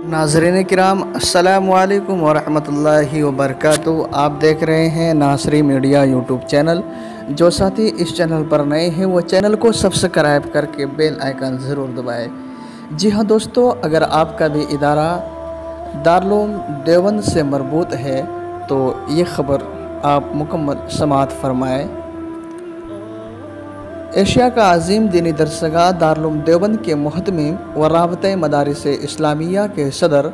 नाज़रीन किराम अस्सलामु अलैकुम वरहमतुल्लाहि वबरकातुहू। आप देख रहे हैं नासरी मीडिया यूट्यूब चैनल। जो साथी इस चैनल पर नए हैं वो चैनल को सब्सक्राइब करके बेल आइकन ज़रूर दबाएं। जी हाँ दोस्तों, अगर आपका भी इदारा दारुल देवबंद से मरबूत है तो ये ख़बर आप मुकम्मल समाअत फरमाएँ। एशिया का अज़ीम दीनी दरसगाह दारुल देवबंद के मुहतमिम व राबते मदारिस इस्लामिया के सदर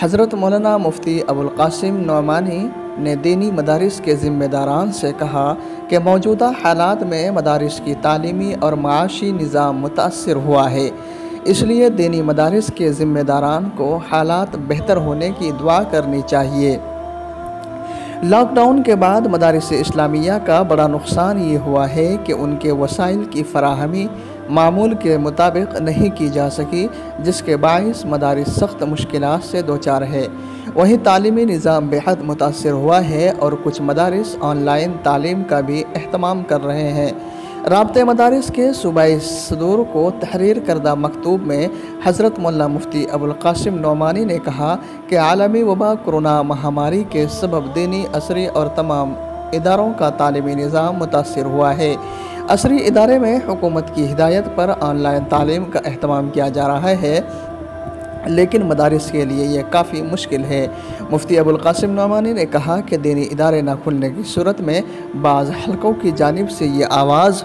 हज़रत मौलाना मुफ्ती अबुल क़ासिम नौमानी ने दीनी मदारिस के ज़िम्मेदारान से कहा कि मौजूदा हालात में मदारिस की तालीमी और माशी निज़ाम मुतासर हुआ है, इसलिए दीनी मदारिस के ज़िम्मेदारान को हालात बेहतर होने की दुआ करनी चाहिए। लॉकडाउन के बाद मदारिस इस्लामिया का बड़ा नुकसान ये हुआ है कि उनके वसाइल की फराहमी मामूल के मुताबिक नहीं की जा सकी, जिसके बाइस मदारिस सख्त मुश्किलात से दोचार है। वहीं तालीमी निज़ाम बेहद मुतासर हुआ है और कुछ मदारिस ऑनलाइन तालीम का भी अहतमाम कर रहे हैं। राब्ते मदारिस के सूबाई सदूर को तहरीर करदा मकतूब में हज़रत मौलाना मुफ्ती अबुल क़ासिम नौमानी ने कहा कि आलमी वबा कोरोना महामारी के सबब दीनी असरी और तमाम इदारों का तालीमी निज़ाम मुतासर हुआ है। असरी इदारे में हुकूमत की हिदायत पर ऑनलाइन तालीम का अहतमाम किया जा रहा है, लेकिन मदारिस के लिए यह काफ़ी मुश्किल है। मुफ्ती अबुल क़ासिम नौमानी ने कहा कि दीनी इदारे न खुलने की सूरत में बाज़ हलकों की जानिब से ये आवाज़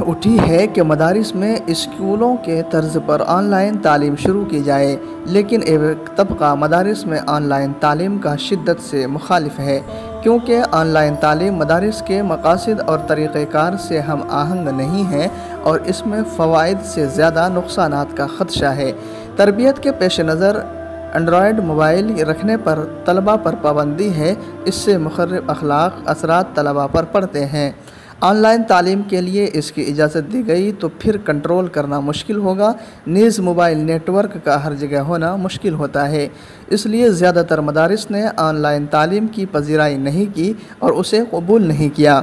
उठी है कि मदारिस में स्कूलों के तर्ज पर ऑनलाइन तालीम शुरू की जाए, लेकिन एक तबका मदारिस में ऑनलाइन तालीम का शिद्दत से मुखालिफ है, क्योंकि ऑनलाइन तालीम मदारिस के मकासद और तरीक़ेकार से हम आहंग नहीं है और इसमें फ़वाइद से ज़्यादा नुकसानात का ख़दशा है। तरबियत के पेश नज़र एंड्रॉयड मोबाइल रखने पर तलबा पर पाबंदी है, इससे मुखर्रिब अखलाक असरात तलबा पर पड़ते हैं। ऑनलाइन तालीम के लिए इसकी इजाज़त दी गई तो फिर कंट्रोल करना मुश्किल होगा। नीज़ मोबाइल नेटवर्क का हर जगह होना मुश्किल होता है, इसलिए ज़्यादातर मदारिस ने ऑनलाइन तालीम की पजीराई नहीं की और उसे कबूल नहीं किया।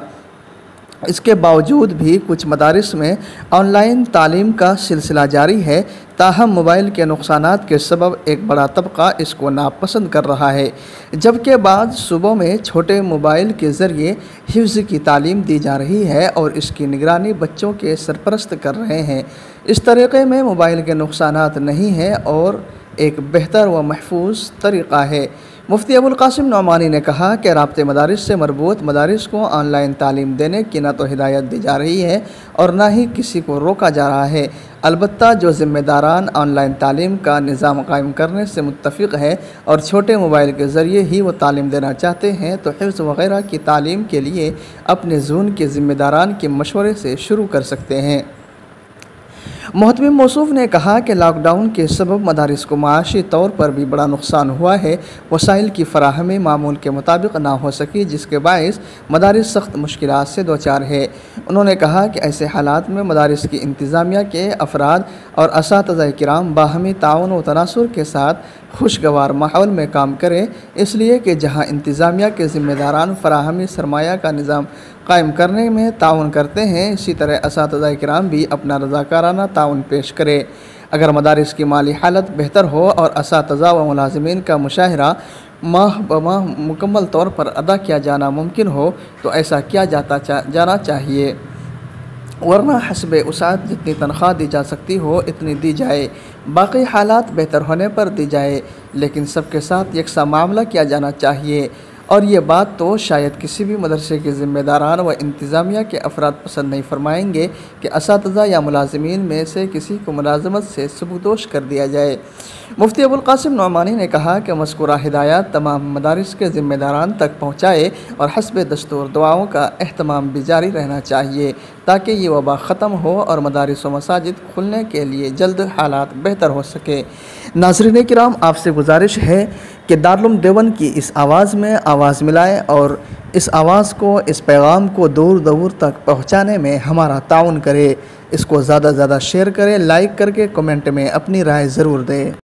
इसके बावजूद भी कुछ मदारिस में ऑनलाइन तालीम का सिलसिला जारी है, ताहम मोबाइल के नुकसानात के सबब एक बड़ा तबका इसको नापसंद कर रहा है, जबकि बाद सूबों में छोटे मोबाइल के ज़रिए हिफ्ज़ की तालीम दी जा रही है और इसकी निगरानी बच्चों के सरपरस्त कर रहे हैं। इस तरीक़े में मोबाइल के नुकसानात नहीं है और एक बेहतर व महफूज तरीक़ा है। मुफ्ती अबुल क़ासिम नौमानी ने कहा कि राब्ते मदारिस से मरबूत मदारिस को ऑनलाइन तालीम देने की न तो हिदायत दी जा रही है और न ही किसी को रोका जा रहा है। अलबत्ता जो ज़िम्मेदारान ऑनलाइन तालीम का निज़ाम कायम करने से मुत्तफ़िक़ है और छोटे मोबाइल के ज़रिए ही वो तालीम देना चाहते हैं तो हिफ्ज़ वग़ैरह की तालीम के लिए अपने ज़ोन के ज़िम्मेदारान के मशवरे से शुरू कर सकते हैं। मोहतमिम मौसूफ़ ने कहा कि लॉकडाउन के सबब मदारिस को माशी तौर पर भी बड़ा नुकसान हुआ है। वसाइल की फराहमी मामूल के मुताबिक ना हो सकी, जिसके बाइस मदारिस सख्त मुश्किलात से दोचार है। उन्होंने कहा कि ऐसे हालात में मदारिस की इंतज़ामिया के अफराद और असातिज़ा किराम बाहमी ताउन व तनासुर के साथ खुशगवार माहौल में काम करें, इसलिए कि जहाँ इंतज़ामिया के ज़िम्मेदारान फराहमी सरमाया का निज़ाम कायम करने में ताउन करते हैं, इसी तरह असातिज़ा किराम भी अपना रज़ाकाराना ताउन पेश करें। अगर मदारिस की माली हालत बेहतर हो और असातिज़ा व मुलाज़िमीन का मुशाहिरा माह ब माह मुकम्मल तौर पर अदा किया जाना मुमकिन हो तो ऐसा किया जाना चाहिए, वरना हस्बे उसात जितनी तनख्वाह दी जा सकती हो इतनी दी जाए, बाकी हालात बेहतर होने पर दी जाए, लेकिन सबके साथ यकसा मामला किया जाना चाहिए। और ये बात तो शायद किसी भी मदरसे के ज़िम्मेदारान व इंतज़ामिया के अफराद पसंद नहीं फरमाएंगे कि असातिज़ा या मुलाज़िमीन में से किसी को मुलाज़मत से सबूदोश कर दिया जाए। मुफ्ती अबुल क़ासिम नौमानी ने कहा कि मज़कूरा हिदायत तमाम मदारिस के ज़िम्मेदारान तक पहुँचाए और हस्ब दस्तूर दुआओं का अहतमाम भी जारी रहना चाहिए, ताकि ये वबा ख़त्म हो और मदारिस व मसाजिद खुलने के लिए जल्द हालात बेहतर हो सके। नाज़रीन किराम, आपसे गुजारिश है कि दारुल देवबंद की इस आवाज़ में आवाज़ मिलाएं और इस आवाज़ को, इस पैगाम को दूर दूर तक पहुँचाने में हमारा ताउन करें। इसको ज़्यादा से ज़्यादा शेयर करें, लाइक करके कमेंट में अपनी राय ज़रूर दें।